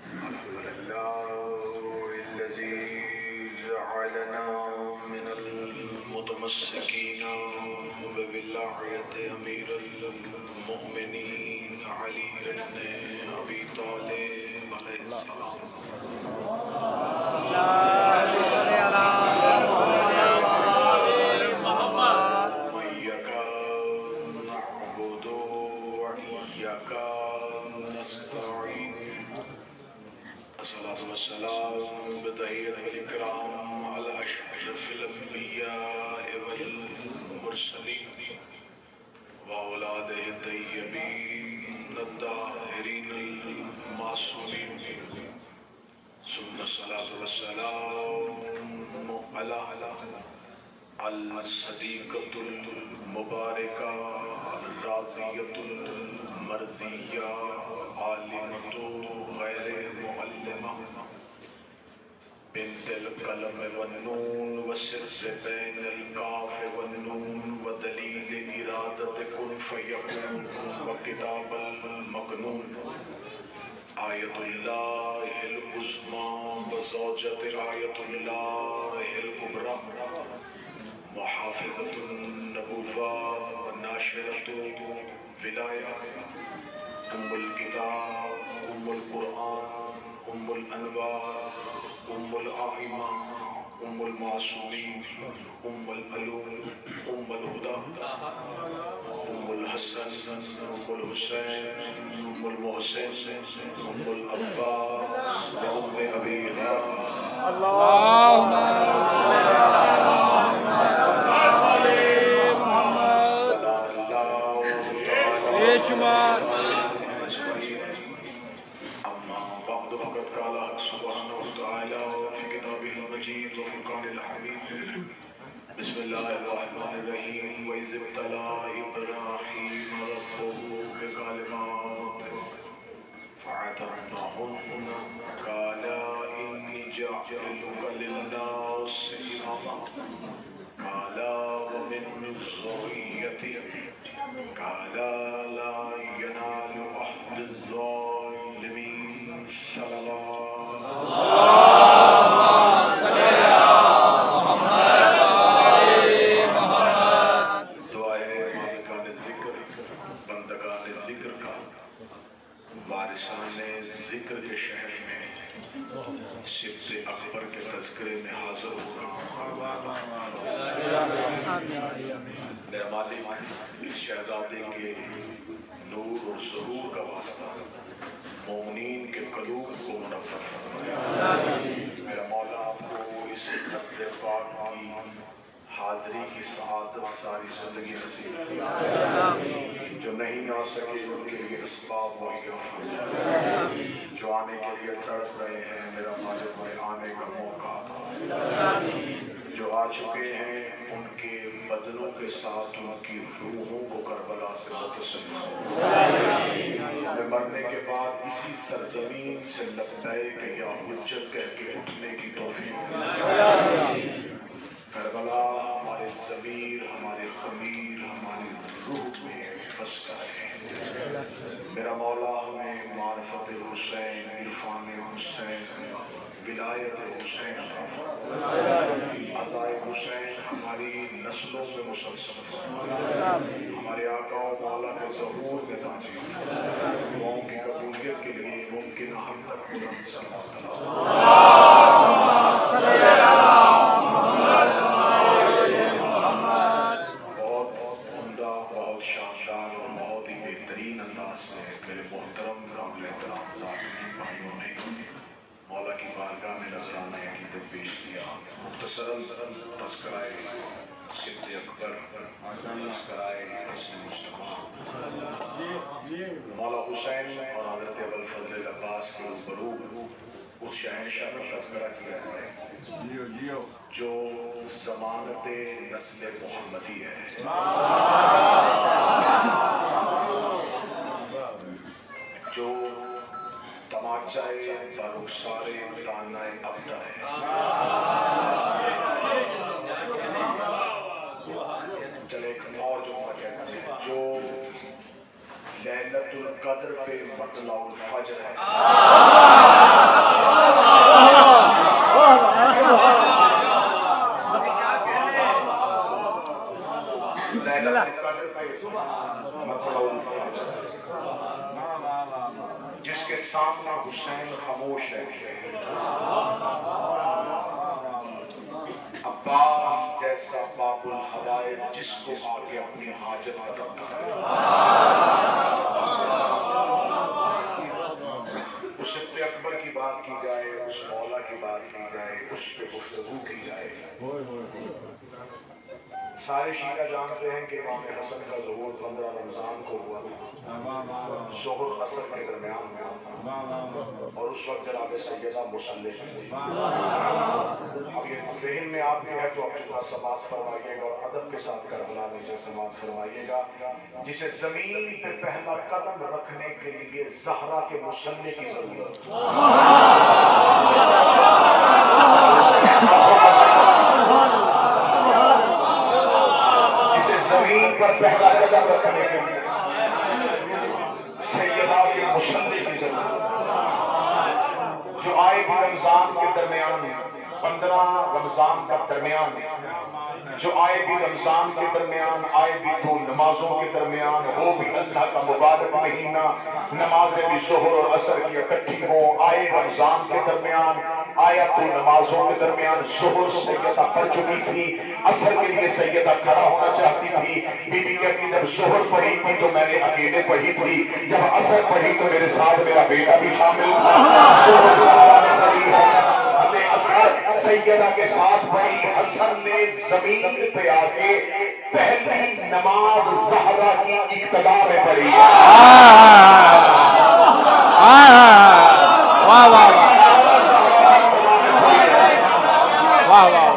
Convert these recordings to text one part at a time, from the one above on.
الحمد لله الذي جعلنا من المتمسكين بولاية أمير المؤمنين علي بن أبي طالب عليه السلام. وإياك نعبد وإياك نستعين. الصلاة والسلام بتحية الإكرام على أشرف الأنبياء والمرسلين وأولاده الطيبين الطاهرين المعصومين، ثم الصلاة والسلام على الصديقة المباركة الرازية المرزية عالمة غير معلمة بنت القلم والنون والسر بين الكاف والنون ودليل إرادة كن فيكون وكتاب المكنون آية الله العظمى وزوجة رعاية الله الكبرى محافظة النبوة وناشرة ولاية أم الكتاب أم القرآن أم الأنوار أم الأئمة أم المعصومين أم العلوم أم الهدى أم الحسن أم الحسين أم المحسن أم العباس وأم أبيها. اللهم صل على محمد بشمال. أما بعد فقد قال سبحانه وتعالى في كتابه المجيد وفرقان الحميد: بسم الله الرحمن الرحيم. وإذ ابتلى إبراهيم ربه بكلمات فأتمهن قال إني جاعلك للناس إماما قال ومن ذريتي قال لا ينال عهد الظالمين. صلى الله وارثان ذکر کے شہر میں سبت اکبر کے تذکرے میں حاضر ہونا. میرا مالک اس شہزادے کے نور اور ظہور کا واسطہ مومنین کے قلوب کو منور فرمائے. میرا مولا آپ کو اس نزد پاک کی حاضری کی سعادت ساری زندگی نصیب فرمائے. جو نہیں آ سکے ان کے لیے اسباب مہیا فرمائے. جو آنے کے لیے تڑپ رہے ہیں میرا مالک انہیں آنے کا موقع عطا. جو آ چکے ہیں ان کے بدنوں کے ساتھ ان کی روحوں کو کربلا سے متصل فرمائے. ہمیں مرنے کے بعد اسی سرزمین سے لبیک یا حجت کہہ کے اٹھنے کی توفیق فرمائے. کربلا ہمارے ضمیر ہمارے خمیر ہماری روح میں بستا ہے. میرا مولا ہمیں معرفت حسین عرفان حسین ولایت حسین عطا فرمائے. عزائے حسین ہماری نسلوں میں مسلسل فرمائے. ہمارے آقا و مولا کے ظہور میں تعجیل فرمائے. دعاؤں کی قبولیت کے لیے ممکن حد تک بلند صلوات اللہ. میرے محترم قابل احترام ناظرین بھائیوں نے مولا کی بارگاہ میں نذرانہ عقیدت پیش کیا. مختصراً تذکرہ سبت اکبر، تذکرہ حسن مجتبی مولا حسین اور حضرت ابوالفضل العباس کے روبرو اس شہنشاہ کا تذکرہ کیا ہے جو ضمانت نسل محمدی ہے. جو تماچائے برخسار دانہ ابتر ہے. چلے ایک اور جو کہتے ہیں جو لیلۃ القدر پہ مطلع الفجر ہے. کے سامنے حسین خاموش رہتے ہیں. عباس جیسا باب الحوائج جس کو آگے اپنی حاجت قدم کرتا ہے. اس ابن اکبر کی بات کی جائے، اس مولا کی بات کی جائے، اس پہ گفتگو کی جائے. سارے شیعہ جانتے ہیں کہ امام حسن کا ظہور 15 رمضان کو ہوا تھا، ظہر اثر کے درمیان ہوا تھا، اور اس وقت جناب سیدہ مصلی تھی. اب یہ ذہن میں آپ کے ہے تو آپ چکا سماعت فرمائیے گا اور ادب کے ساتھ کربلا میں سے سماعت فرمائیے گا. جسے زمین پہ پہلا قدم رکھنے کے لیے زہرا کے مصلی کی ضرورت ہے. زمین پر پہلا قدم رکھنے کے لیے سیدہ کے مصلی کی ضرورت ہے. جو آئے بھی رمضان کے درمیان 15 رمضان کا درمیان، جو آئے بھی رمضان کے درمیان، آئے بھی 2 نمازوں کے درمیان، ہو بھی اللہ کا مبارک مہینہ، نمازیں بھی ظہر اور عصر کی اکٹھی ہوں. آئے رمضان کے درمیان، آیا 2 نمازوں کے درمیان. ظہر سیدہ پڑھ چکی تھی، عصر کے لیے سیدہ کھڑا ہونا چاہتی تھی. بی بی کہتی جب ظہر پڑھی تھی تو میں نے اکیلے پڑھی تھی، جب عصر پڑھی تو میرے ساتھ میرا بیٹا بھی شامل تھا. ظہر زہرا نے پڑھی، حسن نے عصر سیدہ کے ساتھ پڑھی. حسن نے زمین پہ آ کے پہلی نماز زہرا کی اقتدا میں پڑھی. واہ واہ واہ واہ.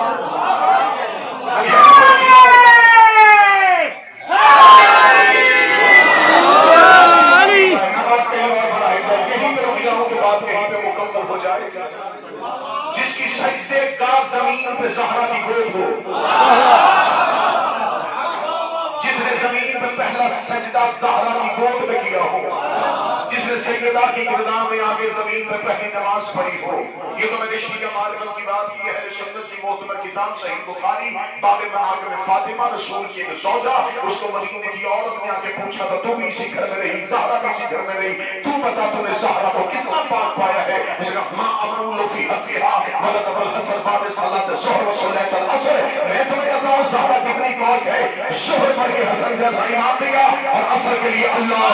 جس کی سجدے کا زمین پہ زہرا کی گود ہو، جس نے زمین پہ پہلا سجدہ زہرا کی گود میں کیا ہو، جس نے سیدہ کی اقتداء میں آگے زمین پہ پہلی نماز پڑھی ہو. یہ تو میں نے شیعہ معرفت کی بات کی. اہل سنت کی معتبر کتاب صحیح بخاری باب مناقب فاطمہ رسول کی ایک زوجہ، اس کو مدینے کی عورت نے آ کے پوچھا تھا تو بھی اسی گھر میں رہی، زہرا بھی اسی گھر میں رہی، تو بتا تو نے زہرا کو کتنا پاک پایا ہے؟ اس نے کہا ما اقول فی حقها ولقد الحسن باب صلاۃ الظہر و صلاۃ العصر. میں تمہیں کہتا ہوں زہرا کتنی پاک ہے. ظہر پڑھ کے حسن جیسا ایمان دیا اور عصر کے لیے اللہ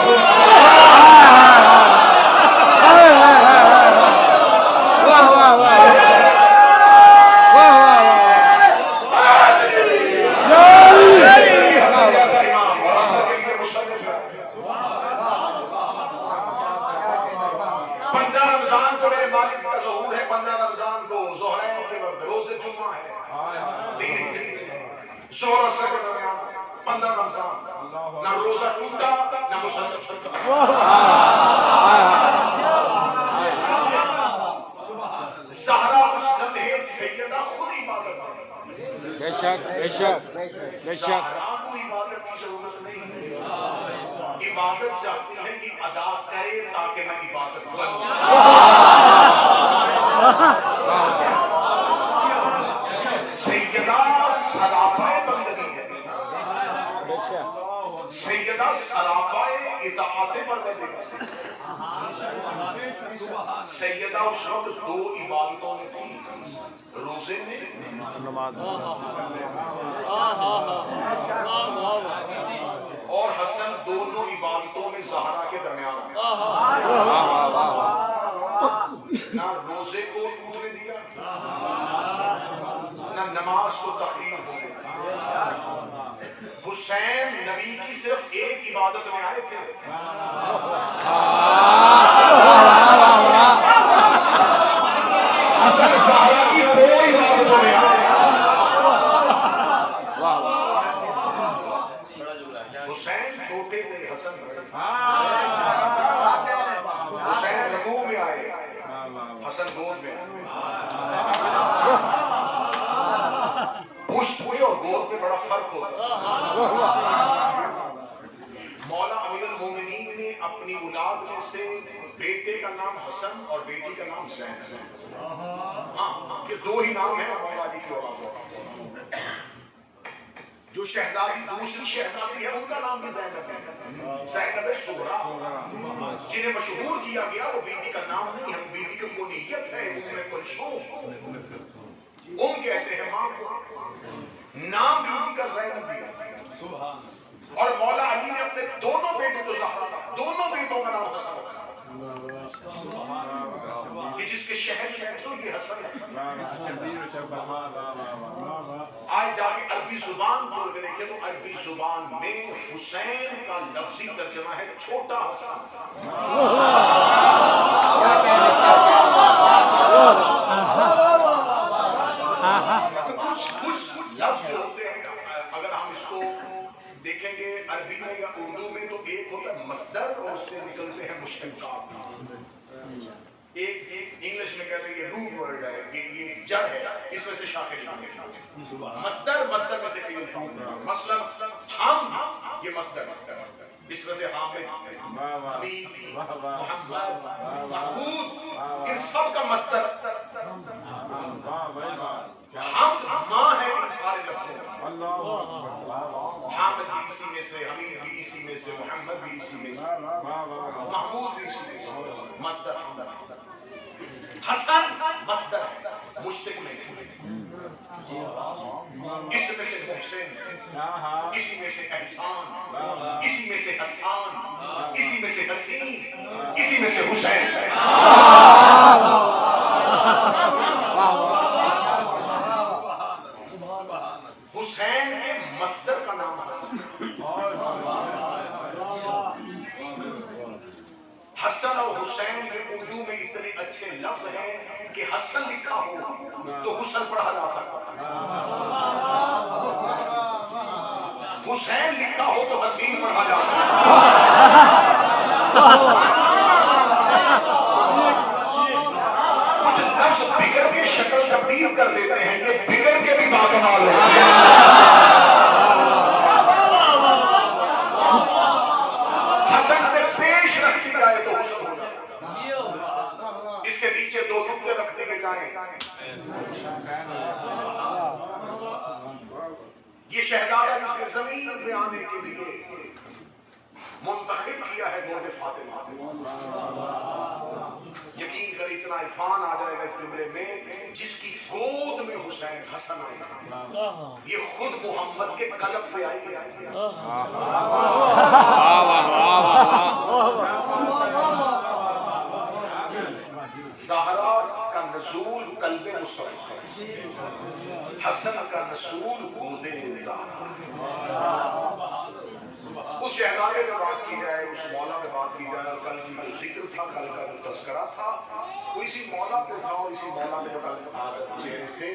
نہ روزہ ٹوٹا نہ مسلط چھٹا. زہرا اس لمحے سیدہ خود عبادت ہے. بے شک بے شک بے شک. زہرا کو عبادت کی ضرورت نہیں. عبادت چاہتی ہے کہ ادا کرے تاکہ میں عبادت کروں. سیدہ سراپا بندگی ہے. سیدہ سراپا اطاعت پروردگار. سیدہ اس وقت 2 عبادتوں میں تھی، روزے میں اور حسن دونوں عبادتوں میں زہرا کے درمیان. نہ روزے کو ٹوٹنے دیا، نہ نماز کو تخلیل ہونے دیا. حسین نبی کی صرف ایک عبادت میں آئے تھے. حسن زہرا کی 2 عبادتوں میں آئے. حسین چھوٹے تھے، حسن بڑے. حسین رکوع میں آئے، حسن گود میں آئے. پشت ہوئے اور گود میں بڑا فرق ہوتا. مولا امیر المومنین نے اپنی اولاد میں سے بیٹے کا نام حسن اور بیٹی کا نام زینب. ہاں، یہ 2 ہی نام ہیں مولا علی کی اولاد. جو شہزادی دوسری شہزادی ہے ان کا نام بھی زینب ہے، زینب صغریٰ، جنہیں مشہور کیا گیا وہ بیوی کا نام نہیں ہے، بیوی کی کنیت ہے ام کلثوم، ام کہتے ہیں ماں کو، نام بیوی کا زینب بھی۔ اور مولا علی نے اپنے دونوں بیٹوں کو زہرا، دونوں بیٹوں کا نام حسن رکھا، کہ جس کے شہر میں بیٹھو یہ حسن ہے۔ آج جا کے عربی زبان کھول کے دیکھیں تو عربی زبان میں حسین کا لفظی ترجمہ ہے چھوٹا حسن۔ کچھ لفظ جو ہوتے ہیں اگر ہم اس کو دیکھیں گے عربی میں یا اردو میں تو ایک ہوتا ہے مصدر اور اس سے نکلتے ہیں مشتقات۔ ایک انگلش میں کہتے ہیں یہ روٹ ورڈ ہے، یہ جڑ ہے، اس میں سے شاخیں نکلیں گی۔ مصدر میں سے فعل نکلتا، مثلا حمد یہ مصدر، اس میں سے حامد، حمید، محمد، محمود، ان سب کا مصدر حمد ماں ہے ان سارے لفظوں میں۔ حامد بھی اسی میں سے، حمید بھی اسی میں سے، محمد بھی اسی میں سے، محمود بھی اسی میں سے، مصدر حمد۔ حسن مصدر ہے، مشتق نہیں، اس میں سے محسن، اسی میں سے احسان، اسی میں سے حسان، اسی میں سے حسین، اسی میں سے حسین۔ حسین کے مصدر کا نام حسن۔ حسن اور حسین میں اردو میں اتنے اچھے لفظ ہیں کہ حسن لکھا ہو تو حسن پڑھا جا سکتا ہے، حسین لکھا ہو تو حسین پڑھا جا سکتا ہے۔ کچھ لفظ بگڑ کے شکل تبدیل کر دیتے ہیں، یہ بگڑ کے بھی باکمال ہوتے ہیں۔ حسن پہ پیش رکھ دی جائے تو حسن ہو جائے، اس کے نیچے دو نقطے رکھ دیے جائیں۔ یہ شہزادہ جسے زمین پہ آنے کے لیے منتخب کیا ہے گود فاطمہ، یقین کر اتنا عرفان آ جائے گا اس جملے میں، جس کی گود میں حسین حسن آئے، یہ خود محمد کے قلب پہ آئی ہے۔ زہرا کا نزول قلب مصطفیٰ، حسن کا نزول گود زہرا۔ اس شہزادے میں بات کی جائے، اس مولا میں بات کی جائے، اور کل کی جو ذکر تھا، کل کا جو تذکرہ تھا وہ اسی مولا پہ تھا، اور اسی مولا میں جو کل چہرے تھے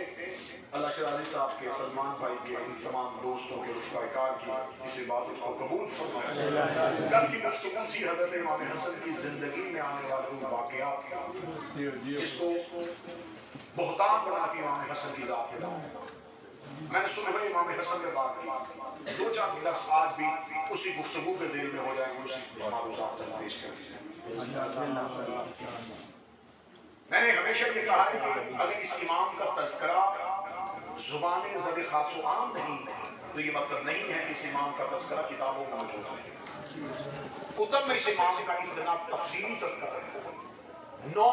اللہ شرازی صاحب کے، سلمان بھائی کے، ان تمام دوستوں کے رفقائے کی اس عبادت کو قبول فرمائے۔ کل کی گفتگو تھی حضرت امام حسن کی زندگی میں آنے والے ان واقعات جس کو بہتان بنا کے امام حسن کی ذات پہ لایا۔ میں نے صبح امام حسن میں بات کی، دو چار لفظ آج بھی اسی گفتگو کے ذیل میں ہو جائیں گے، اسی معروضات سے پیش کر دیجیے۔ میں نے ہمیشہ یہ کہا ہے کہ اگر اس امام کا تذکرہ زبان زد خاص و عام نہیں تو یہ مطلب نہیں ہے کہ اس امام کا تذکرہ کتابوں میں موجود ہے۔ کتب میں اس امام کا اتنا تفصیلی تذکرہ ہے، 9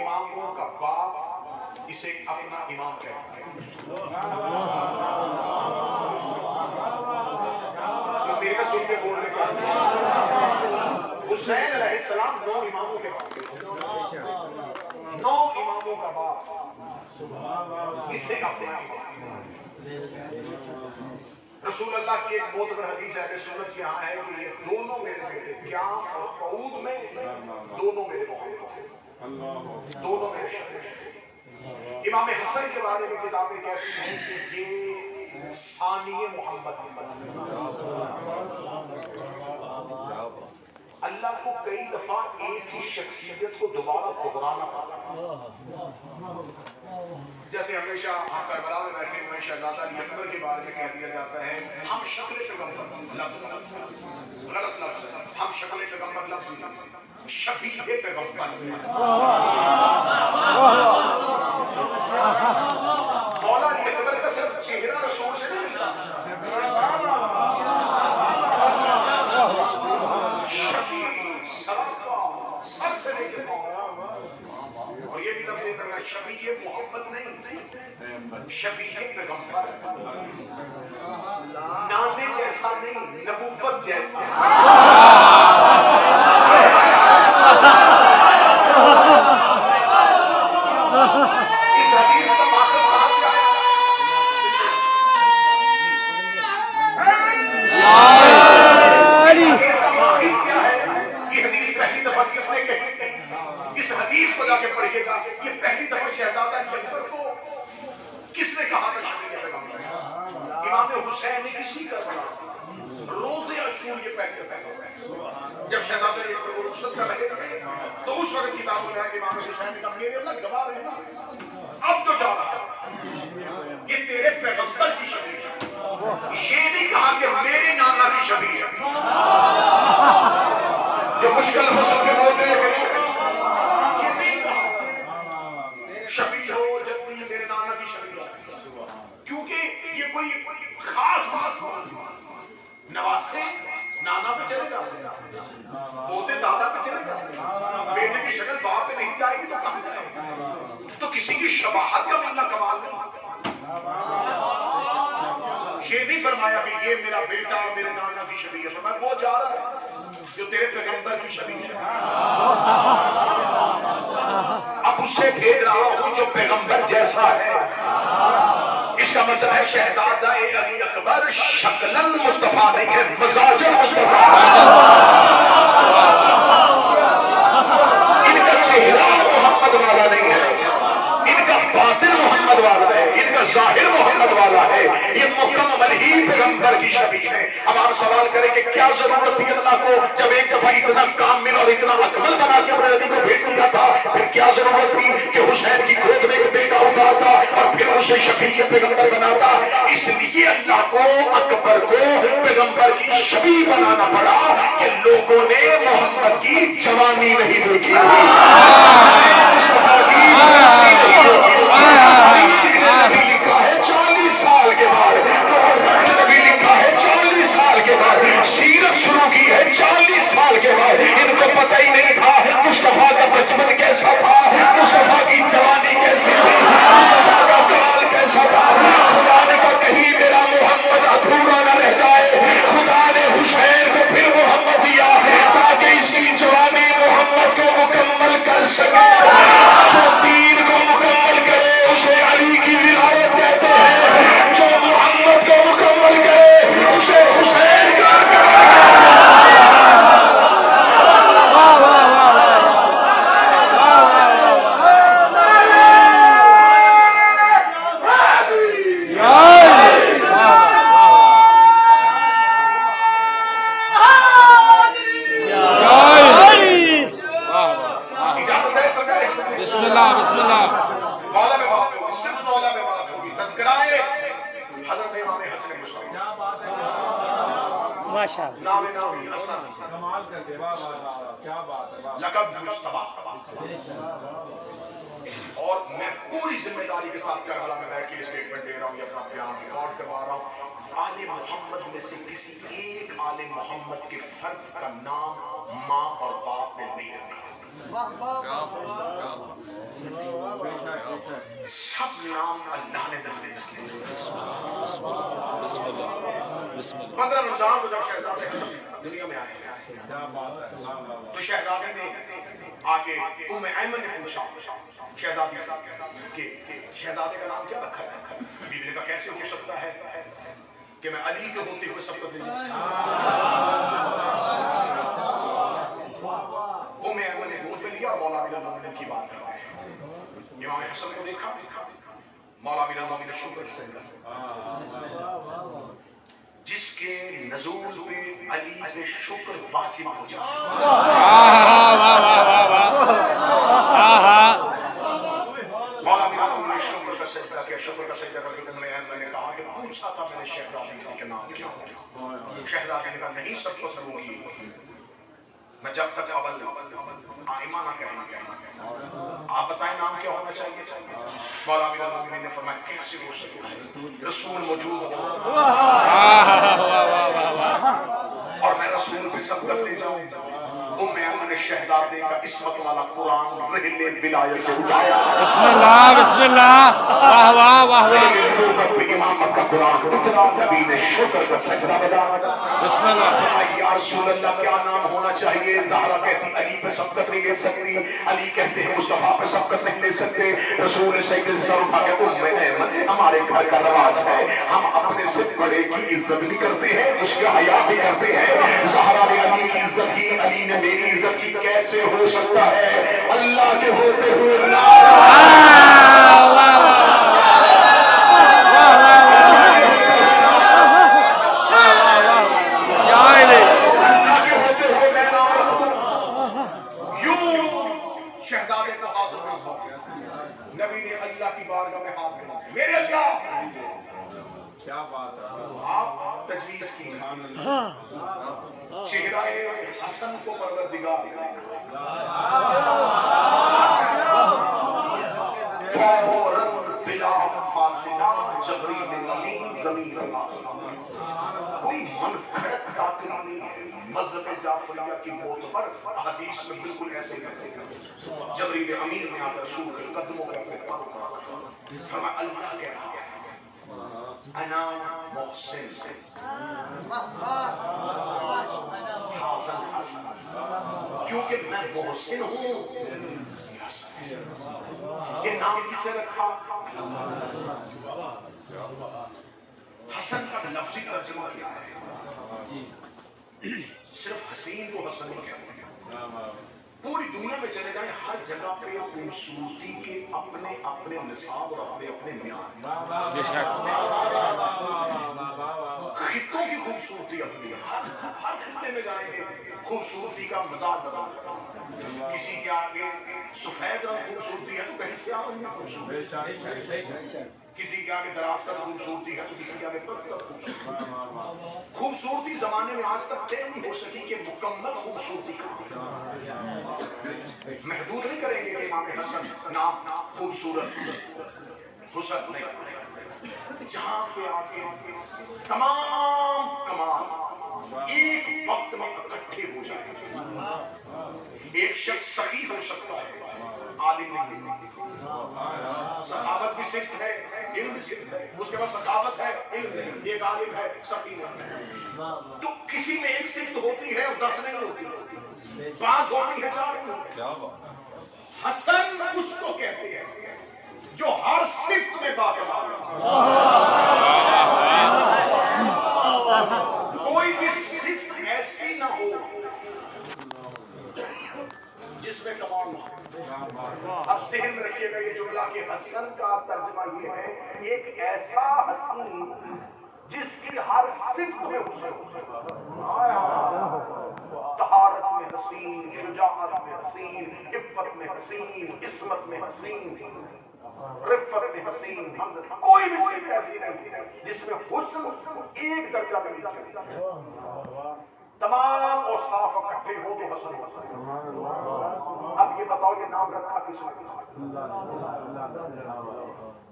اماموں کا باپ اسے اپنا امام کہتا ہے۔ میرے سن کے بولنے کا حسین علیہ السلام 9 اماموں کے باپ، 9 اماموں کا باپ اسے اپنا امام۔ رسول اللہ کی ایک معتبر حدیث اہل سنت کی یہاں ہے کہ یہ دونوں میرے بیٹے قیام اور قعود میں دونوں میرے محمد ہیں، دونوں میرے شہر۔ امام حسن کے بارے میں کتابیں کہتی ہیں کہ یہ ثانی محمد اللہ کو کئی دفعہ ایک ہی شخصیت کو دوبارہ دہرانا پڑتا ہے۔ جیسے ہمیشہ ہم کربلا میں بیٹھے ہوئے شہزادہ علی اکبر کے بارے میں کہہ دیا جاتا ہے ہم شکل پیغمبر، لفظ غلط لفظ ہے، ہم شکل پیغمبر لفظ نہیں، شبیہ پیغمبر۔ مولا علی اکبر کا صرف چہرہ رسول سے نہیں ملتا، سے لے کے اور یہ بھی لفظ ادھر ہے شبیہ محمد نہیں شبیہ پیغمبر نانے جیسا نہیں نبوت جیسا اس حدیث کا ماخذ کہاں سے آیا اس حدیث کا ماخذ کیا ہے یہ حدیث پہلی دفعہ کس نے کہی تھی اس حدیث کو جا کے پڑھیے گا یہ پہلی دفعہ شہزادہ اکبر کو کس نے کہا تھا شبیہ پیغمبر امام حسین نے کسی کا بنا روز عاشور یہ پہلی دفعہ جب شہزادہ اکبر کو رخصت کر رہے تھے تو اس وقت کتاب میں کہ امام حسین نے کہا میرے اللہ گواہ رہنا اب تو جا رہا یہ تیرے پیغمبر کی شبیہ ہے یہ نہیں کہا کہ میرے نانا کی شبیہ ہے جو مشکل ہو سب کے بولتے ہیں یہ نہیں کہا شبیہ ہو جب بھی میرے نانا کی شبیہ ہے کیونکہ یہ کوئی خاص بات ہو نواسے نانا پہ چلے جاتے ہیں پوتے دادا پہ چلے جاتے ہیں بیٹے کی شکل باپ پہ نہیں جائے گی تو کہاں جائے گی تو کسی کی شباہت کا ملنا کمال نہیں یہ نہیں فرمایا کہ یہ میرا بیٹا میرے نانا کی شبیہ ہے فرمایا وہ جا رہا ہے جو تیرے پیغمبر کی شبیہ ہے اب اسے بھیج رہا ہوں جو پیغمبر جیسا ہے اس کا مطلب ہے شہزادہ علی اکبر شکلاً مصطفیٰ نہیں ہے مزاجاً مصطفیٰ ان کا چہرہ محمد والا نہیں ہے ان کا باطن محمد والا ہے ان کا ظاہر محمد والا ہے یہ مکمل ہی پیغمبر کی شبیہ ہے اب آپ سوال کریں کہ کیا ضرورت تھی اللہ کو جب ایک دفعہ اتنا کامل اور اتنا اکمل بنا کے اپنے نبی کو بھیج دیا تھا پھر کیا ضرورت تھی کہ حسین کی گود میں ایک بیٹا اتارتا اور پھر اسے شبیہ پیغمبر بناتا اس لیے اللہ کو اکبر کو پیغمبر کی شبیہ بنانا پڑا کہ لوگوں نے محمد کی جوانی نہیں دیکھی مصطفیٰ کی جوانی نہیں دیکھی نبی لکھا ہے 40 سال کے بعد نبی لکھا ہے 40 سال کے بعد سیرت شروع کی ہے 40 سال کے بعد ان کو پتہ ہی نہیں تھا مصطفیٰ کا بچپن کیسا تھا مصطفیٰ کی جوانی کیسی تھی مصطفیٰ کا کمال کیسا تھا خدا نے کہا کہیں میرا محمد ادھورا نہ رہ جائے خدا نے حسین کو پھر محمد دیا تاکہ اس کی جوانی محمد کو مکمل کر سکے جو دین کو مکمل کرے اسے علی کی ولایت کہتے ہیں جو محمد کو مکمل کرے اسے حسین کا کمال لقب مجتبیٰ اور میں پوری ذمہ داری کے ساتھ کربلا میں بیٹھ کے اسٹیٹمنٹ دے رہا ہوں یہ اپنا بیان ریکارڈ کروا رہا ہوں آل محمد میں سے کسی ایک آل محمد کے فرد کا نام ماں اور باپ نے نہیں رکھا سب نام اللہ نے تجویز کیے 15 رمضان کو جب شہزادے حسن دنیا میں آئے تو شہزادے نے آکے ام ایمن نے پوچھا شہزادی سے کہ شہزادے کا نام کیا رکھا ہے بیوی نے کہا کیسے ہو سکتا ہے کہ میں علی کے ہوتے ہوئے سب کو دے ام ایمن نے گود میں لیا اور مولا امیر المومنین کی بات کر رہے ہیں امام حسن کو دیکھا مولا امیر المومنین نے شکر سے جس کے نزول پہ علی پہ شکر واجب ہو جائے مولا امیر المومنین نے شکر کا سجدہ کیا شکر کا سجدہ کر کے میں نے کہا کہ پوچھا تھا میں نے شہزادی سے کہ نام کیا ہو شہزادی نے کہا نہیں سب کو کروں گی میں جب تک اول آئمہ نہ کہیں گے آپ بتائیں نام کیا ہونا چاہیے مولا امیر المومنین نے فرمایا کیسے ہو سکتا ہے رسول موجود ہو اور میں رسول پہ سبقت لے جاؤں ام ایمن نے شہزادے کا عصمت والا قرآن رحلے ولایت سے اٹھایا. بسم اللہ بسم اللہ، واہ واہ واہ واہ. نبوت پہ امامت کا قرآن اترا، نبی نے شکر کا سجدہ بنا. بسم اللہ. یا رسول اللہ کیا نام ہونا چاہیے؟ زہرا کہتی علی پہ سبقت نہیں لے سکتی، علی کہتے ہیں مصطفیٰ پہ سبقت نہیں لے سکتے. رسول سید الزرع کہ ام ایمن ہمارے گھر کا رواج ہے، ہم اپنے سے بڑے کی عزت بھی کرتے ہیں، اس کا حیا بھی کرتے ہیں. زہرا نے علی کی عزت کی، علی نے میری عزت کی. کیسے ہو سکتا ہے اللہ کے ہوتے ہوئے شہزادے کو ہاتھ اٹھا. نبی نے اللہ کی بارگاہ میں ہاتھ اٹھا، میرے اللہ. کیا بات ہے، آپ تجویز کی چہرہ حسن کو پروردگار فوراً بلا فاصلہ جبریل امین زمین اللہ. کوئی من کھڑک ذاکری نہیں ہے. مذہب جعفریہ کی معتبر حدیث میں بالکل ایسے ہی جبریل امین نے آکر رسول کے قدموں پہ اپنے پر رکھا. فرمایا اللہ کہہ رہا ہے انا محسن حاضر حسن، کیونکہ میں محسن ہوں. یہ نام کسے رکھا؟ حسن کا لفظی ترجمہ کیا ہے؟ صرف حسین کو حسن نہیں کہتے. پوری دنیا میں چلے جائیں، ہر جگہ پہ خوبصورتی کے اپنے اپنے نصاب اور اپنے اپنے معیار. خطوں کی خوبصورتی اپنی، ہر خطے میں جائیں گے خوبصورتی کا مزاج بدل. کسی کے آگے سفید رنگ خوبصورتی ہے تو کہیں سیاہ رنگ خوبصورتی، کسی کے آگے دراز کا خوبصورتی ہے تو کسی کے آگے پست کا خوبصورتی. خوبصورتی زمانے میں آج تک طے نہیں ہو سکی کہ مکمل خوبصورتی کا محدود نہیں کریں گے کہ امام حسن نام خوبصورت حسن نہیں. جہاں پہ آگے تمام کمال ایک وقت میں اکٹھے ہو جائیں. ایک شخص سخی ہو سکتا ہے، عالم نہیں. سخاوت بھی صفت ہے، علم بھی صفت ہے. اس کے بعد سخاوت ہے، علم نہیں. ایک عالم ہے، سخی نہیں. تو کسی میں ایک صفت ہوتی ہے اور 10 نہیں ہوتی، 5 ہوتی ہے، 4 نہیں ہوتی. حسن اس کو کہتے ہیں جو ہر صفت میں باکمال ہے. کوئی بھی صفت ایسی نہ ہو جس میں کمال نہ ہو. اب ذہن میں رکھیے گا یہ جملہ کہ حسن کا ترجمہ یہ ہے ایک ایسا حسین جس کی ہر صفت میں حسن ہو. طہارت میں حسین، شجاعت میں حسین، عفت میں حسین، عصمت میں حسین، رفت میں حسین. کوئی بھی صفت ایسی نہیں جس میں حسن ایک درجہ میں نیچے. تمام اوصاف اکٹھے ہو تو حسن ہوتا ہے. اب یہ بتاؤ یہ نام رکھا کس نے؟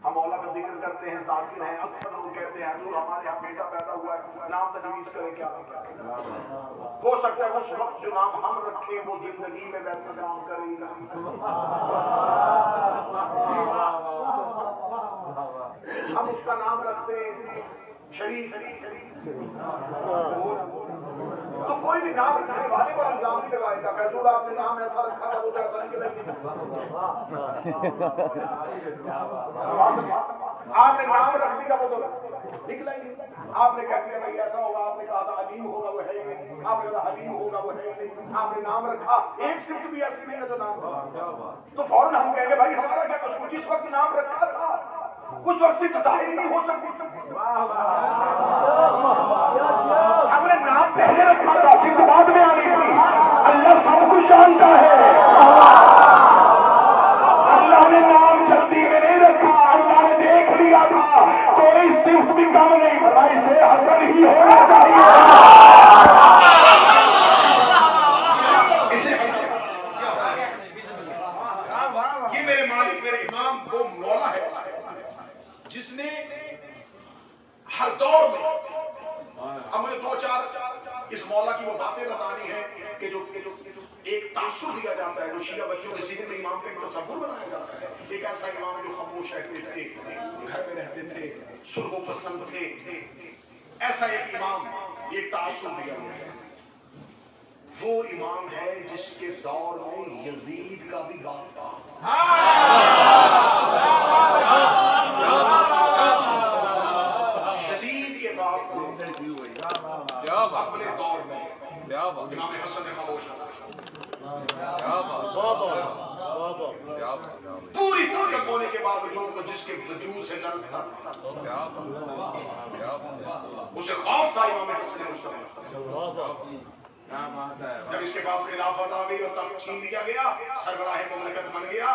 ہم مولا کا ذکر کرتے ہیں، ذاکر ہیں. اکثر لوگ کہتے ہیں حضور ہمارے یہاں بیٹا پیدا ہوا ہے، نام تجویز کریں. کیا ہو سکتا ہے اس وقت جو نام ہم رکھیں وہ زندگی میں ویسا کام کرے گا. ہم اس کا نام رکھتے ہیں شریف، تو کوئی بھی نام رکھنے والے پر الزام نہیں لگائے گا کہ حضور آپ نے نام ایسا رکھا تھا وہ تو ایسا نہیں آپ نے نام رکھ دیا وہ تو نکلا ہی نہیں. آپ نے کہہ دیا نہیں ایسا ہوگا، آپ نے کہا تھا علیم ہوگا وہ ہے ہی نہیں، آپ نے کہا حلیم ہوگا وہ ہے ہی نہیں. آپ نے نام رکھا، ایک صفت بھی ایسی نہیں ہے جو نام تو فوراً ہم کہیں گے بھائی ہمارا کیا قصور، جس وقت نام رکھا تھا اس وقت صرف ظاہر نہیں ہو سکتی. ہم نے نام پہلے رکھا تھا، صرف بعد میں آنی تھی. اللہ سب کچھ جانتا ہے. اللہ نے نام جلدی میں نہیں رکھا، اللہ نے دیکھ لیا تھا. کوئی صرف بھی کم نہیں، بھائی سے حسن ہی ہونا چاہیے. اسے یہ میرے مالک میرے امام وہ مولا ہے جس نے ہر دور میں، اب مجھے 2-4 اس مولا کی وہ باتیں بتانی ہیں کہ جو ایک تاثر دیا جاتا ہے جو شیعہ بچوں کے ذہن میں امام کا ایک تصور بنایا جاتا ہے، ایک ایسا امام جو خاموش رہتے تھے، گھر میں رہتے تھے، صلح و پسند تھے، ایسا ایک امام، ایک تاثر دیا گیا ہے۔ وہ امام ہے جس کے دور میں یزید کا بھی باپ تھا۔ یزید کے باپ کو اپنے دور میں امام حسن نے خاموش رکھا۔ پوری طاقت ہونے کے باوجود جس کے وجود سے لرزتا تھا، اسے خوف تھا امام حسن مصطفی۔ جب اس کے پاس خلافت آ گئی اور تب چھین لیا گیا، سربراہ مملکت بن گیا،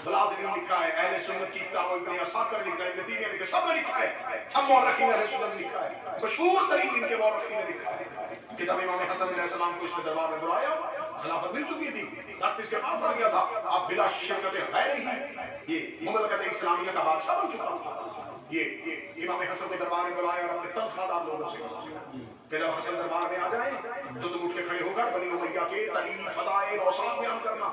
بلازم لکھا ہے، اہل سنت کی کتاب ابن عساکر لکھا ہے، ابن تیمیہ نے سب نے لکھا ہے، سب مورخین اہل سنت نے لکھا ہے، مشہور ترین ان کے مورخین نے لکھا ہے کہ جب امام حسن علیہ السلام کو اس نے دربار میں بلایا، خلافت مل چکی تھی، تخت اس کے پاس آ گیا تھا، اب بلا شرکت غیر ہی یہ مملکت اسلامیہ کا بادشاہ بن چکا تھا۔ یہ امام حسن کو دربار میں بلایا اور اپنے تنخواہ دار لوگوں سے کہا کہ جب حسن دربار میں آ جائیں تو تم اٹھ کے کھڑے ہو کر بنی امیہ کے تاریخ، فضائل، اوصاف بیان کرنا،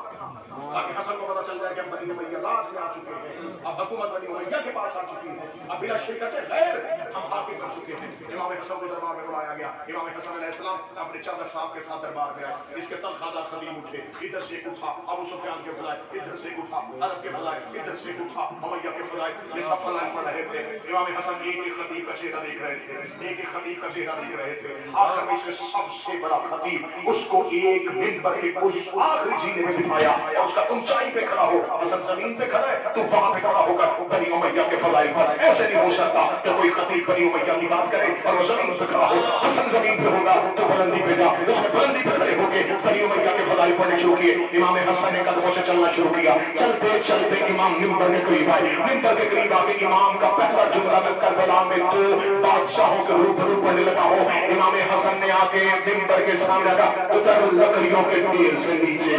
تاکہ حسن کو پتہ چل جائے کہ اب بنی امیہ راج میں آ چکے ہیں، اب حکومت بنی امیہ کے پاس آ چکی ہے، اب بلا شرکت غیر ہم حاکم بن چکے ہیں۔ امام حسن کو دربار میں بلایا گیا، امام حسن علیہ السلام اپنے چادر صاحب کے ساتھ دربار میں آئے، اس کے تنخواہ دار خدیم اٹھے، ادھر سے ایک اٹھا ابو سفیان کے فضائل، ادھر سے ایک اٹھا عرب کے فضائل، ادھر سے ایک اٹھا امیہ کے فضائل، یہ سب فضائل پڑھ رہے تھے۔ امام حسن ایک ایک خطیب کا چہرہ دیکھ رہے تھے، ایک ایک خطیب کا چہرہ دیکھ رہے تھے، آخر میں سب سے بڑا خطیب اس کو ایک منبر کے اس آخری زینے میں بٹھایا اور اس کا اونچائی پہ کھڑا ہو، حسن زمین پہ کھڑا ہے تو وہاں پہ کھڑا ہو کر بنی امیہ کے فضائل پر، ایسے نہیں ہو سکتا کہ کوئی خطیب بنی امیہ کی بات کرے اور وہ زمین پہ کھڑا ہو، حسن زمین پہ ہوگا تو بلندی پہ جا، اس نے بلندی پہ کھڑے ہو کے بنی امیہ کے فضائل پڑھنے شروع کیے۔ امام حسن نے قدموں سے چلنا شروع کیا، چلتے چلتے امام منبر کے قریب آئے، منبر کے قریب آ کے امام کا پہلا جملہ میں کربلا میں دو بادشاہوں کے روبرو پڑھنے لگا ہوں۔ امام حسن نے آ کے منبر کے سامنے کہا اتر لکڑیوں کے ڈھیر سے نیچے،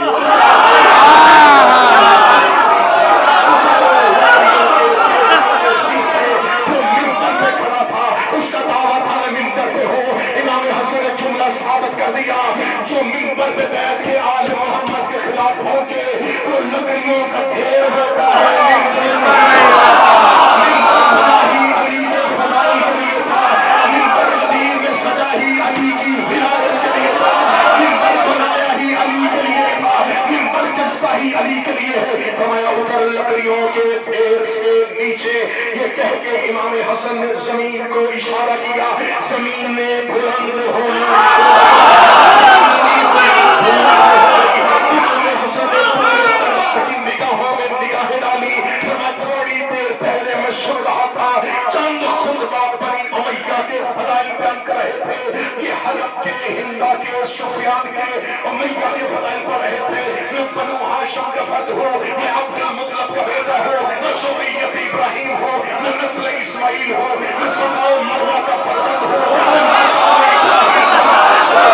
تو منبر پہ کھڑا تھا، اس کا دعویٰ تھا میں منبر پہ ہوں۔ امام حسن نے جملہ ثابت کر دیا، جو منبر پہ بیٹھ کے آل محمد کے خلاف پہنچے وہ لکڑیوں کا ڈھیر ہوتا ہے، منبر بنا ہی علی کے فضائل کے لیے تھا، منبر قدیم میں سجا ہی علی کی ولایت کے لیے تھا، منبر بنایا ہی علی کے لیے تھا، منبر جستا ہی علی کے لیے ہے۔ فرمایا اتر لکڑیوں کے ڈھیر سے نیچے، یہ کہہ کے امام حسن نے زمین کو اشارہ کیا، زمین نے بلند ہونا، امام حسن نے پورے دربار کی نگاہوں میں نگاہیں ڈالی۔ میں تھوڑی دیر پہلے میں سن رہا تھا چند خطبہ بنی امیہ کے فضائل بیان کر رہے تھے، یہ حلب کے، ہندا کے، سفیان کے، امیہ کے فضائل پڑھ رہے تھے۔ میں بنو ہاشم کا فرد ہوں، میں عبد المطلب کا بیٹا ہوں، میں ذریت ابراہیم ہوں، میں نسل اسماعیل ہوں، میں صفا و مروہ کا فرزند ہوں، میں مقام ابراہیم کا وارث ہوں،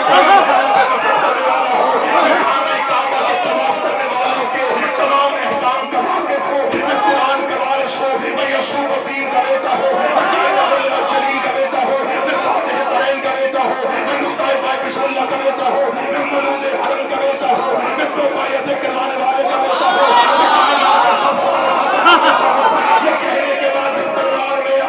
میں مقام پہ نظر کرنے والا ہوں، میں خانہ کعبہ کے طواف کرنے والوں کے تمام احکام کا واقف ہوں، میں قرآن کا وارث ہوں، میں یعقوب الدین کا بیٹا ہوں، میں قائد الجلیل کا بیٹا ہوں، میں فاتح ترین کا بیٹا ہوں، میں نقطۂ بائے بسم اللہ کا بیٹا ہوں، میں مولود حرم کا بیٹا ہوں، میں توبایت کروانے والے کا بیٹا ہوں، میں کائنات کا سب سے بڑا بیٹا ہوں۔ یہ کہنے کے بعد دربار میں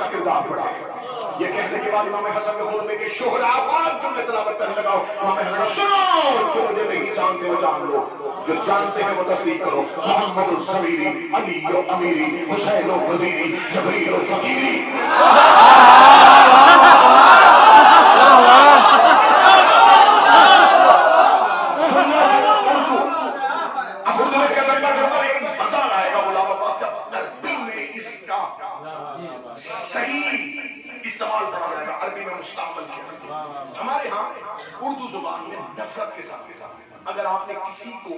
کا کردار بڑا ہے۔ یہ کہنے کے بعد امام حسن کے خطبے کے شہر آفاق جملے تلاوت کرنے لگا۔ امام حسن نے سنو، جو مجھے نہیں جانتے وہ جان لو، جو جانتے ہیں وہ تصدیق کرو۔ محمد الزمیری، علی و امیری، حسین و وزیری، جبریل و فقیری۔ ہمارے ہاں اردو زبان میں نفرت کے ساتھ اگر آپ نے کسی کو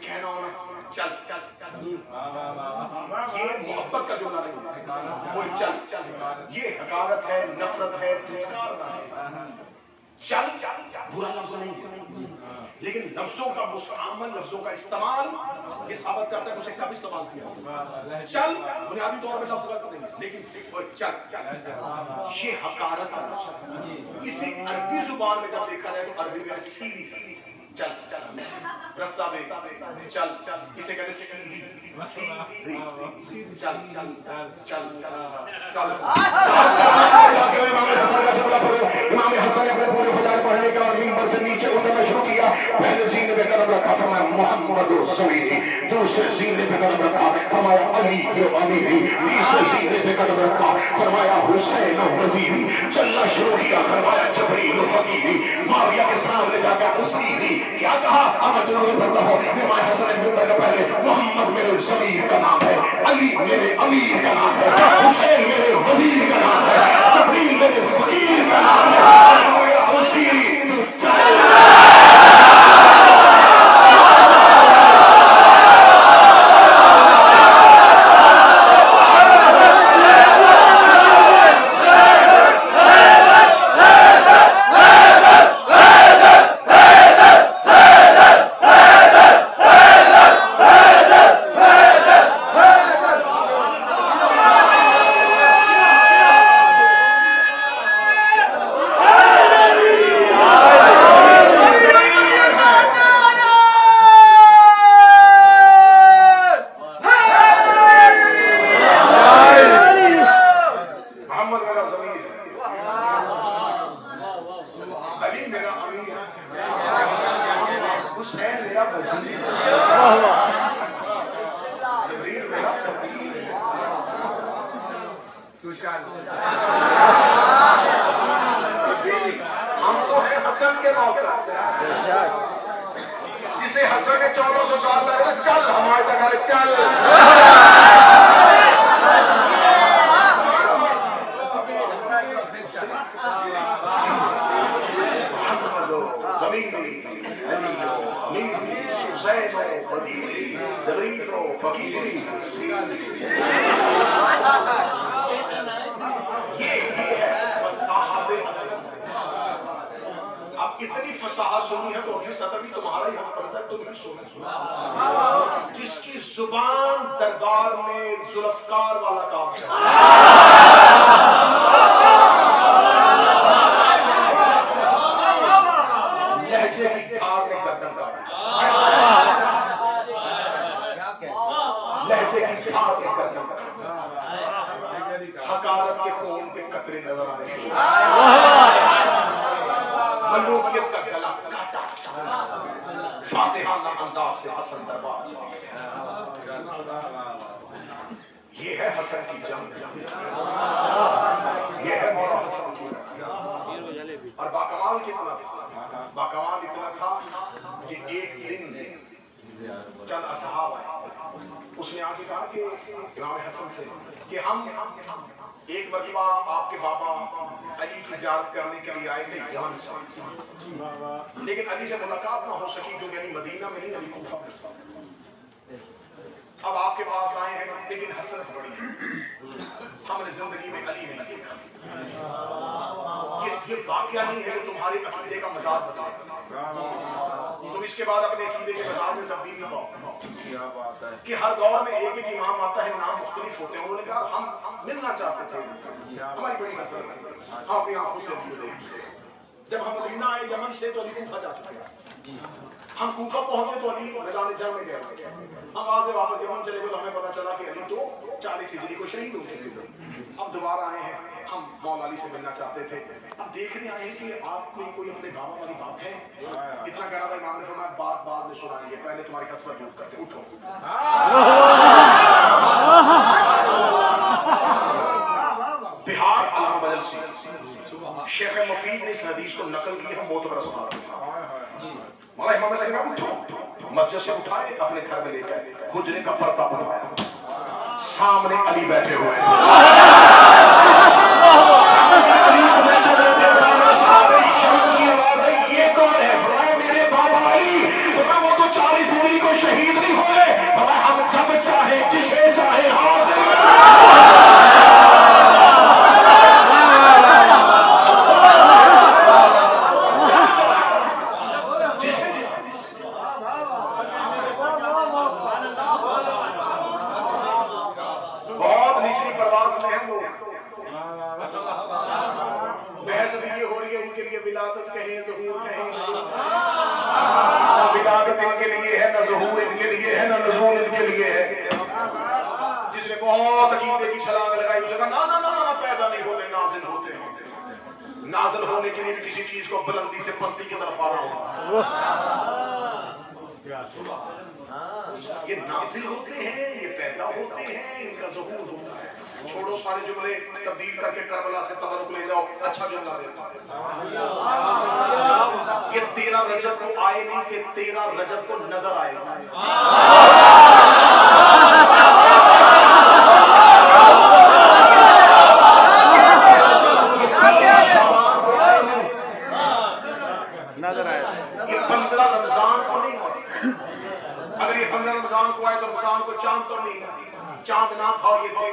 کہنا ہو نا چل، یہ محبت کا جملہ نہیں، وہ چل، یہ حقارت ہے، نفرت ہے، دھتکارنا ہے۔ چل برا لفظ نہیں ہے، لیکن لفظوں کا مستعمل، لفظوں کا استعمال یہ ثابت کرتا ہے کہ اسے کب استعمال کیا۔ چل بنیادی طور پہ لفظ غلط نہیں ہے، لیکن وہ چل یہ حقارت کا لفظ۔ اسے عربی زبان میں جب دیکھا جائے تو عربی میں سیدھی، چل رستہ دے، چل، اسے کہتے سیدھی، چل چل چل۔ امام حسن نے اپنے پورے فجائل پڑھنے کے اور منبر سے نیچے اترنا شروع کیا۔ پہلے سینے پہ قدم رکھا، فرمایا محمد الزمیری، دوسرے سینے پہ قدم رکھا، فرمایا علی و امیری، تیسرے سینے پہ قدم رکھا، فرمایا حسین و وزیری، چلنا شروع کیا، فرمایا جبریل و فقیری۔ معاویہ کے سامنے جا کر اسیری کیا کہا؟ اب دونوں پڑھتا ہو۔ امام حسن نے منبر کے پہلے محمد میرے ضمیر کا نام ہے، علی میرے امیر کا نام ہے، حسین میرے وزیر کا نام ہے، جبریل میرے فقیر کا نام ہے، اسیری تو چل۔ ہم تو ہیں حسن کے نوکر، جسے حسن نے 1400 سال پہلے چل ہمارے تک چل۔ اب اتنی فصاحت سنی ہے تو اگلی سطر بھی تمہارا ہی حق بنتا ہے، تم بھی سنو۔ جس کی زبان دربار میں ذوالفقار والا کام لہجے کی دھار میں گردن کاٹی، لہجے کی دھار میں گردن کاٹی، حقارت کے خون کے قطرے نظر آنے شروع، ملوکیت کا گلا کاٹا، فاتحانہ انداز سے حسن دربار سے۔ یہ ہے حسن کی جنگ، یہ ہے مولا حسن کی جنگ۔ اور باکمال کتنا تھا، باکمال اتنا تھا کہ ایک دن چند اصحاب آئے، اس نے آگے کہا کہ امام حسن سے کہ ہم ایک مرتبہ آپ کے بابا علی کی زیارت کرنے کے لیے آئے تھے یمن سے، لیکن علی سے ملاقات نہ ہو سکی کیونکہ علی مدینہ میں نہیں، علی کوفہ میں تھا۔ اب آپ کے پاس آئے ہیں لیکن حسرت بڑی ہے، ہم نے زندگی میں علی نہیں دیکھا۔ یہ واقعہ نہیں ہے کہ تمہارے عقیدے کا مزاج بدلے، تم اس کے بعد اپنے عقیدے کے مزاج میں تبدیلی پاؤ کہ ہر دور میں ایک ایک امام آتا ہے، نام مختلف ہوتے ہیں۔ انہوں نے کہا ہم ملنا چاہتے تھے، ہماری بڑی حسرت ہے، ہم اپنی آنکھوں سے علی کو دیکھتے۔ جب ہم مدینہ آئے یمن سے تو علی کوفہ جا چکے ہیں، ہم کوفہ پہنچے تو علی میدان جنگ میں گئے تھے، ہم وہاں سے واپس یمن چلے گئے تو ہمیں پتا چلا کہ علی تو 40 ہجری کو شہید ہو چکے تھے۔ اب دوبارہ آئے ہیں ہم مولا علی سے ملنا چاہتے تھے. اب دیکھنے آئے کہ آپ میں کوئی اپنے گاؤں والی بات ہے. اتنا کہنا تھا امام نے فرمایا بات بعد میں سنائیں گے, پہلے تمہاری حسرت دور کرتے, اٹھو. بہار علامہ مجلسی شیخ مفید نے اس حدیث کو نقل کی ہے معتبر اسباب کے ساتھ. مولا امام نے کہا اٹھو, مسجد سے اٹھائے, اپنے گھر میں لے گئے, حجرے کا پردہ اٹھایا, سامنے علی بیٹھے ہوئے تھے. یہ کون ہے؟ فرمایا میرے بابا علی. فرمایا وہ تو 40 ہجری کو شہید نہیں ہوئے. فرمایا ہم جب چاہے جسے چاہے ہار دیں. بہت نچلی پرواز میں ہیں لوگ. بحث بھی یہ ہو رہی ہے ان کے لیے ولادت کہیں ظہور کہیں. ولادت ان کے لیے ہے, نہ ظہور ان کے لیے ہے, نہ نزول ان کے لیے ہے. جس نے بہت عقیدے کی چھلانگ لگائی اسے کہا نا پیدا نہیں ہوتے, نازل ہوتے ہیں. نازل ہونے کے لیے کسی چیز کو بلندی سے پستی کی طرف آنا ہوگا. یہ نازل ہوتے ہیں, یہ پیدا ہوتے ہیں, ان کا ظہور ہوتا ہے. چھوڑو سارے جملے, تبدیل کر کے کربلا سے تبرک لے جاؤ, اچھا جملہ دیتا. یہ 13 رجب کو آئے نہیں تھے, 13 رجب کو نظر آئے تھے. یہ 15 رمضان کو نہیں آئے. اگر یہ 15 رمضان کو آئے تو رمضان کو چاند تو نہیں آئے, چاند نہ تھا اور یہ تھے.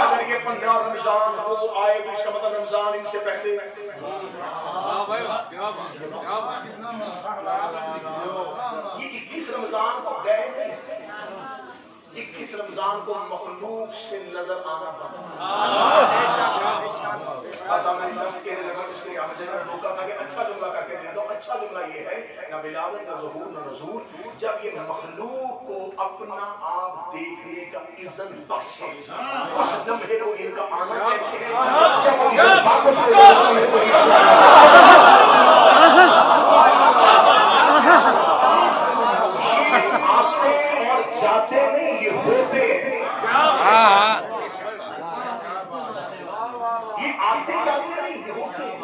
اگر یہ 15 رمضان کو آئے تو اس کا مطلب رمضان ان سے پہلے. یہ 21 رمضان کو گئے نہیں, 21 رمضان کو مخلوق سے نظر آنا بنتا. ہماری نفس کہنے لگا اس کے لیے ہمیں روکا تھا کہ اچھا جملہ کر کے دے دو. اچھا جملہ یہ ہے, نہ ولادت نہ ظہور نہ نزول. جب یہ مخلوق کو اپنا آپ دیکھنے کا اذن بخشے, اس لمحے کو ان کا آنا کہتے ہیں. جب وہ اذن واپس لے اس لمحے کو ان کا آتے اور جاتے نہیں, یہ ہوتے ہیں. یہ آتے جاتے نہیں, یہ ہوتے ہیں.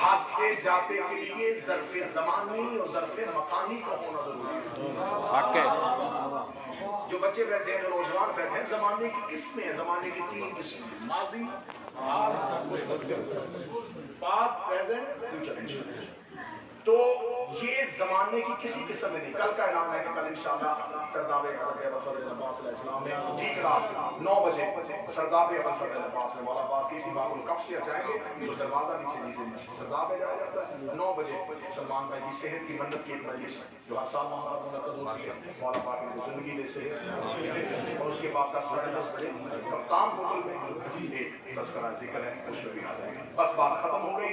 آتے جاتے کے لیے ظرف زمانی اور ظرف مکانی کا ہونا ضروری ہے. جو بچے بیٹھے ہیں, نوجوان بیٹھے ہیں, زمانے کی قسمیں ہیں. زمانے کی 3 قسمیں ہیں, ماضی, پاسٹ, پریزنٹ, فیوچر. تو یہ زمانے کی کسی قسم میں نہیں. کل کا اعلان ہے کہ کل انشاءاللہ سرداب حضرت ابو فضل عباس علیہ السلام نے ٹھیک رات 9 بجے سرداب ابو فضل عباس میں مولا عباس کسی باب الکف سے جائیں گے تو دروازہ نیچے سرداب میں جایا جاتا ہے. 9 بجے سلمان بھائی کی صحت کی منت کی ایک مجلس جو ہر سال وہاں منعقد ہوتی ہے. مولا پاک کی زندگی میں صحت, اور اس کے بعد 10 بجے کپتان ہوٹل میں ایک تذکرہ ذکر ہے, اس میں بھی آ جائیں گے. بس بات ختم ہو گئی.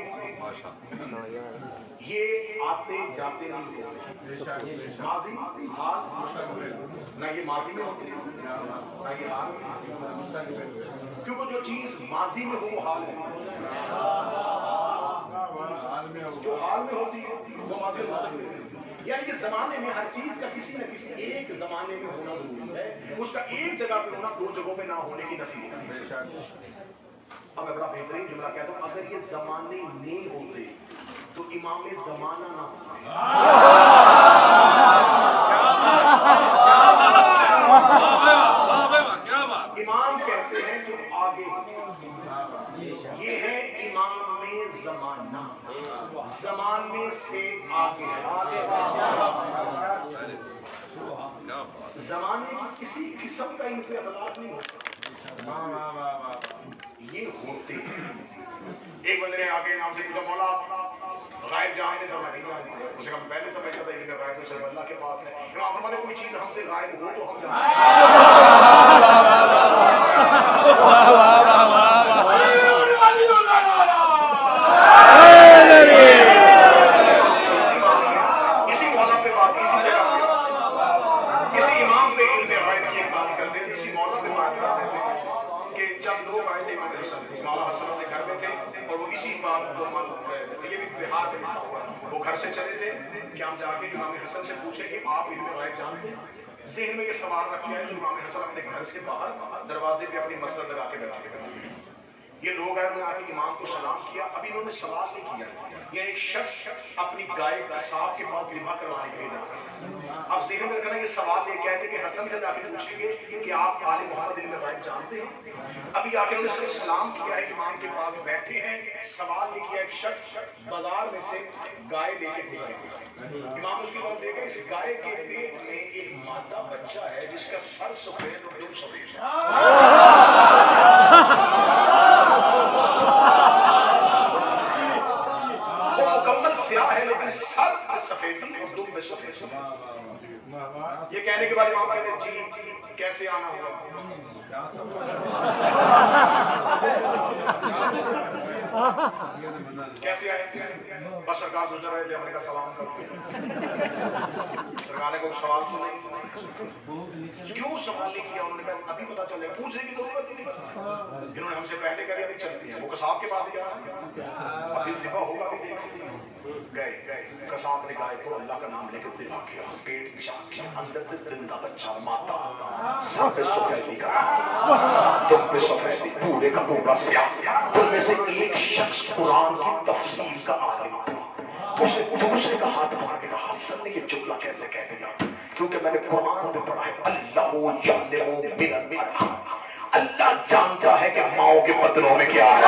یہ آتے جاتے نہیں ہوتے. ماضی, حال, مستقبل. نہ یہ ماضی میں ہوتے نہ یہ حال میں, کیونکہ جو چیز ماضی میں ہو وہ حال میں ہوتی ہے. جو حال میں ہوتی ہے وہ ماضی اور مستقبل میں. یعنی کہ زمانے میں ہر چیز کا کسی نہ کسی ایک زمانے میں ہونا ضروری ہے. اس کا ایک جگہ پہ ہونا 2 جگہوں میں نہ ہونے کی نفی ہے. اب میں بڑا بہترین جملہ کہتا ہوں, اگر یہ زمانے نہیں ہوتے تو امام زمانہ نہ ہوتے. امام کہتے ہیں جو آگے, یہ ہے امام زمانہ, زمانے سے آگے. زمانے کی کسی قسم کا ان کے اطلاق نہیں ہوتا, یہ ہوتے ہیں. ایک بندے نے آگے نام سے پوچھا, مولا غائب جانتے تھے؟ میں نہیں جانتے. اسے کہا میں پہلے سمجھتا تھا ان کا غائب تو صرف اللہ کے پاس ہے. آپ فرماتے کوئی چیز ہم سے غائب ہو تو ہم جانتے اسی مولا پہ بات, اسی جگہ پہ, اسی امام پہ علم غائب کی ایک بات کرتے تھے, اسی مولا پہ بات کرتے تھے. چند لوگ آئے تھے امام حسن اپنے گھر میں تھے اور وہ اسی بات کو یہ بھی بہار میں لکھا ہوا ہے، وہ گھر سے چلے تھے کہ ہم جا کے امام حسن سے پوچھیں کہ آپ علم غیب جانتے ہیں؟ ذہن میں یہ سوال رکھ کے آئے تو امام حسن اپنے گھر سے باہر دروازے پہ اپنی مسند لگا کے بیٹھے تھے. یہ لوگ آئے، انہوں نے امام کو سلام کیا. ابھی انہوں نے سوال نہیں کیا. یہ ایک شخص اپنی گائے قصاب کے پاس ذبح کروانے کے لیے جا رہا ہے. اب ذہن میں رکھنا یہ سوال لے کے آئے تھے کہ حسن سے جا کے پوچھیں گے کہ آپ آل محمد علم غیب جانتے ہیں؟ ابھی آ کے انہوں نے صرف سلام کیا ہے، امام کے پاس بیٹھے ہیں. سوال لے کیا ایک شخص بازار میں سے گائے لے کے گزر گیا. امام اس کی طرف دیکھا، اس گائے کے پیٹ میں ایک مادہ بچہ ہے جس کا سر سفید اور دم سفید ہے. سیاہ ہے لیکن سر پہ سفیدی اور دم پہ سفیدی. یہ کہنے کے بعد امام کہتے ہیں جی کیسے آنا ہوگا؟ کیسے آئے؟ بس سرکار گزر رہے تھے، ہم نے کہا سلام کرو. سرکار نے کوئی سوال تو نہیں. کیوں سوال نہیں کیا؟ انہوں نے کہا ابھی پتا چلے، پوچھنے کی ضرورت ہی نہیں. انہوں نے ہم سے پہلے کہا ابھی چلتے ہیں. وہ قصاب کے پاس گیا، ابھی ذبح ہوگا بھی دیکھیں. گئے، قصاب نے گائے کو اللہ کا نام لے کے ذبح کیا. پیٹ چاک کیا، اندر سے زندہ بچہ ماتا، سر پہ سفیدی کا، دم پہ سفیدی، پورے کا پورا سیاہ. ان میں سے ایک شخص قرآن کی تفسیر کا عالم تھا. اس نے دوسرے کا ہاتھ پکڑ کے کہا حسن نے یہ جملہ کیسے کہہ دیا؟ کیونکہ میں نے قرآن میں پڑھا ہے اللہ یعلم من الارحام، اللہ جانتا ہے کہ ماؤں کے بطنوں میں کیا ہے.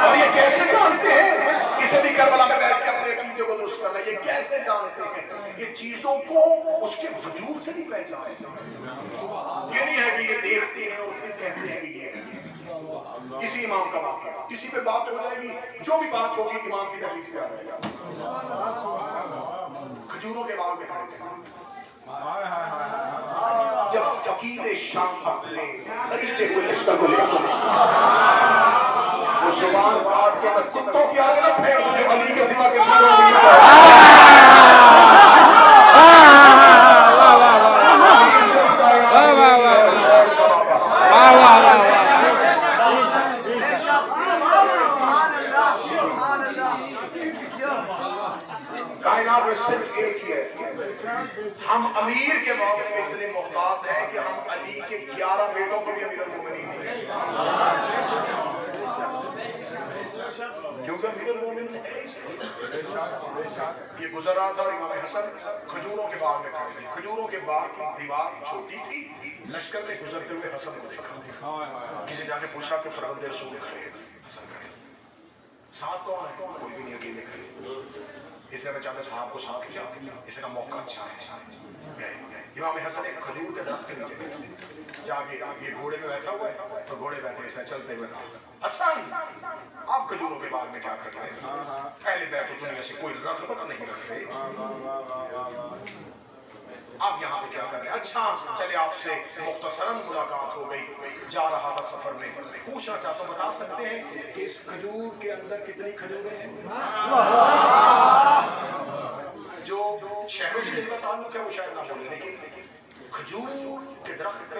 اور یہ کیسے جانتے ہیں؟ اسے بھی کربلا میں بیٹھ کے اپنے عقیدے کو درست کرنا. یہ کیسے جانتے ہیں؟ یہ چیزوں کو اس کے وجود سے نہیں پہچانتے. یہ نہیں ہے کہ یہ دیکھتے ہیں اور پھر کہتے ہیں کہ یہ اسی امام کا واقعہ. کسی پہ بات ہو جائے گی، جو بھی بات ہوگی امام کی تحریف پہ آ جائے گا. کھجوروں کے باغ میں کھڑے تھے جب فقیر شام اپنے خریدے ہوئے لشکر کو لے وہ زبان کاٹ کے کتوں کی آگے نہ پھینک دو جو علی کے سوا کے سوا کائنات میں صرف ایک ہی ہے. ہم امیر کے معاملے میں اتنے محتاط ہیں کہ ہم علی کے 11 بیٹوں کو بھی امیر المومنین نہیں کہتے. کیونکہ امیر المومنین ہے. یہ گزر رہا تھا اور امام حسن کھجوروں کے باغ میں کھڑے تھے. کھجوروں کے باغ کی دیوار چھوٹی تھی. لشکر نے گزرتے ہوئے حسن کو دیکھا. کسی جا کے پوچھا کہ فرزند رسول کھڑے ہیں. حسن کھڑے. ساتھ کون ہے؟ کوئی بھی نہیں، اکیلے کھڑے. اس لیے میں چاہتا صاحب کو ساتھ لیا، اس کا موقع اچھا ہے. امام حسن ایک کھجور کے درخت کے نیچے بیٹھے. جا کے یہ گھوڑے پہ بیٹھا ہوا ہے تو گھوڑے بیٹھے اسے چلتے ہوئے کہا حسن آپ کھجوروں کے باغ میں کیا کر رہے ہیں؟ اہل بیت و دنیا سے کوئی رغبت نہیں رکھتے، آپ یہاں پہ کیا کر رہے ہیں؟ اچھا چلے آپ سے مختصراً ملاقات ہو گئی، جا رہا تھا سفر میں، پوچھنا چاہتا ہوں بتا سکتے ہیں کہ اس کھجور کے اندر کتنی کھجوریں ہیں؟ جو شہروں سے جن کا تعلق ہے وہ شاید نہ بولے، لیکن کھجور کے درخت پہ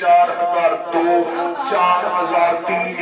4002, 4003।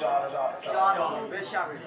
4004।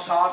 7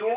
2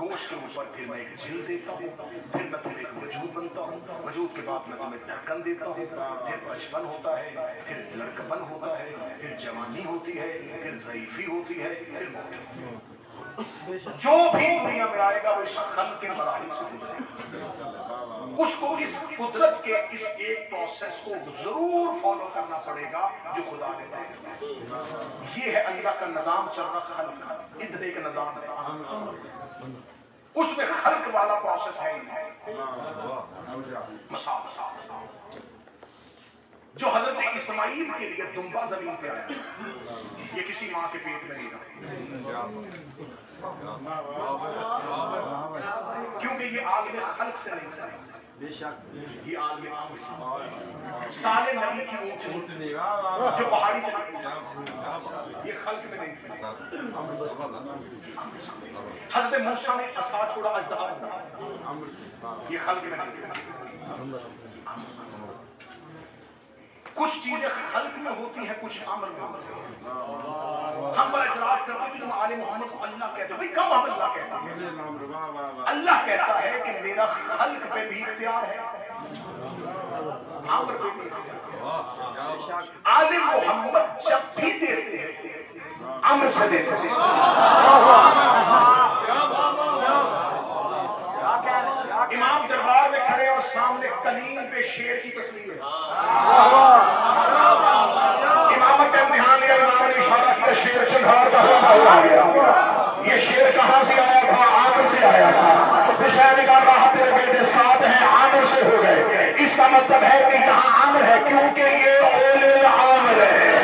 گوشت کے اوپر پھر میں ایک جلد دیتا ہوں، پھر میں تمہیں ایک وجود بنتا ہوں، وجود کے بعد میں تمہیں دھڑکن دیتا ہوں، پھر بچپن ہوتا ہے، پھر لڑکپن ہوتا ہے، پھر جوانی ہوتی ہے، پھر ضعیفی ہوتی ہے، پھر موت ہوتی ہے۔ جو بھی دنیا میں آئے گا وہ اس خلق کے مراحل سے گزرے گا، اس کو اس قدرت کے اس ایک پروسیس کو ضرور فالو کرنا پڑے گا جو خدا نے طے کیا۔ یہ ہے اللہ کا نظام چل رہا خلق کا، ابتدائی کا نظام ہے، اس میں خلق والا پروسیس ہے ہی۔ مثال جو حضرت اسماعیل کے لیے دمبا زمین پہ آیا، یہ کسی ماں کے پیٹ میں نہیں رہا، کیونکہ یہ عالم خلق سے نہیں تھا، یہ عالم امر سے، سارے نبی کی اونٹنی جو پہاڑی سے نہیں، یہ خلق میں نہیں تھی۔ حضرت موسیٰ نے عصا چھوڑا اژدہا بنا، یہ خلق میں نہیں تھی۔ کچھ چیزیں خلق میں ہوتی ہیں، کچھ امر میں ہوتی ہیں۔ ہم پر اعتراض کرتے ہیں کہ تم آل محمد کو اللہ کہتے ہو، بھئی کم ہم اللہ کہتے ہیں؟ اللہ کہتا ہے کہ میرا خلق پہ بھی اختیار ہے، امر پہ بھی اختیار ہے۔ آل محمد جب بھی دیتے ہیں امر سے دیتے ہیں۔ امام دربار میں کھڑے اور سامنے کلیم پہ شیر کی تصویر ہے، امامت کا امتحان لیا، امام نے اشارہ کیا، شیر چنگھار کا ہوا آ گیا۔ یہ شیر کہاں سے آیا تھا؟ عامر سے آیا تھا۔ حسین نے کہا تیرے بیٹے ساتھ ہیں، عامر سے ہو گئے۔ اس کا مطلب ہے کہ یہاں عامر ہے، کیونکہ یہ اول العامر ہے،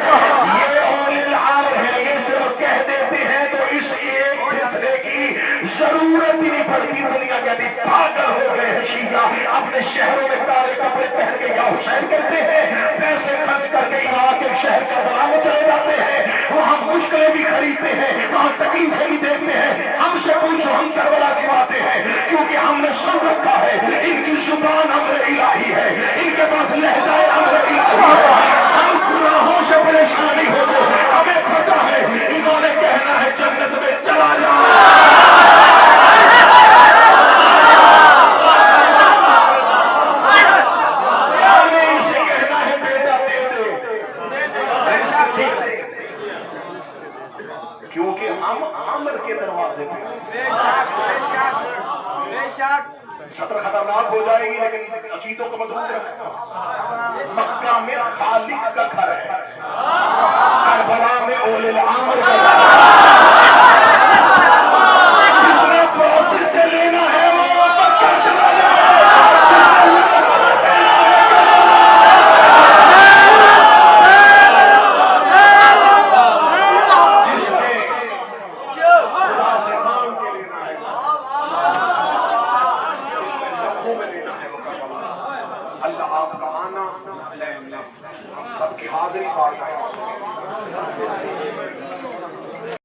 یہ اول العامر ہے۔ یہ صرف کہہ دیتے ہیں تو اس ایک فیصلے کی ضرورت ہی نہیں پڑتی۔ دنیا کہتی پاگل ہو گئے ہیں شیعہ، اپنے شہروں میں کالے کپڑے پہن کے یا حسین کرتے ہیں، پیسے خرچ کر کے عراق کے شہر کربلا میں چلے جاتے ہیں، وہاں مشکلیں بھی خریدتے ہیں، وہاں تکلیفیں بھی دیکھتے ہیں۔ ہم سے پوچھو ہم کربلا کیوں آتے ہیں؟ کیونکہ ہم نے سن رکھا ہے ان کی زبان امر الہی ہے، ان کے پاس لہجہ امر الہی ہے۔ ہم گناہوں سے پریشان نہیں ہوتے، ہمیں پتہ ہے انہوں نے کہنا ہے جنت میں چلا جا۔ کیونکہ ہم عمر کے دروازے پہ، سطر خطرناک ہو جائے گی لیکن عقیدوں کو مضبوط رکھنا۔ مکہ میں خالق کا گھر ہے، کربلا میں اول العامر کا گھر ہے۔ جس نے پروسیس سے لینا ہے وہ مکہ چلا جائے، اللہ آپ کا آنا ہم سب کی حاضری پار کرے۔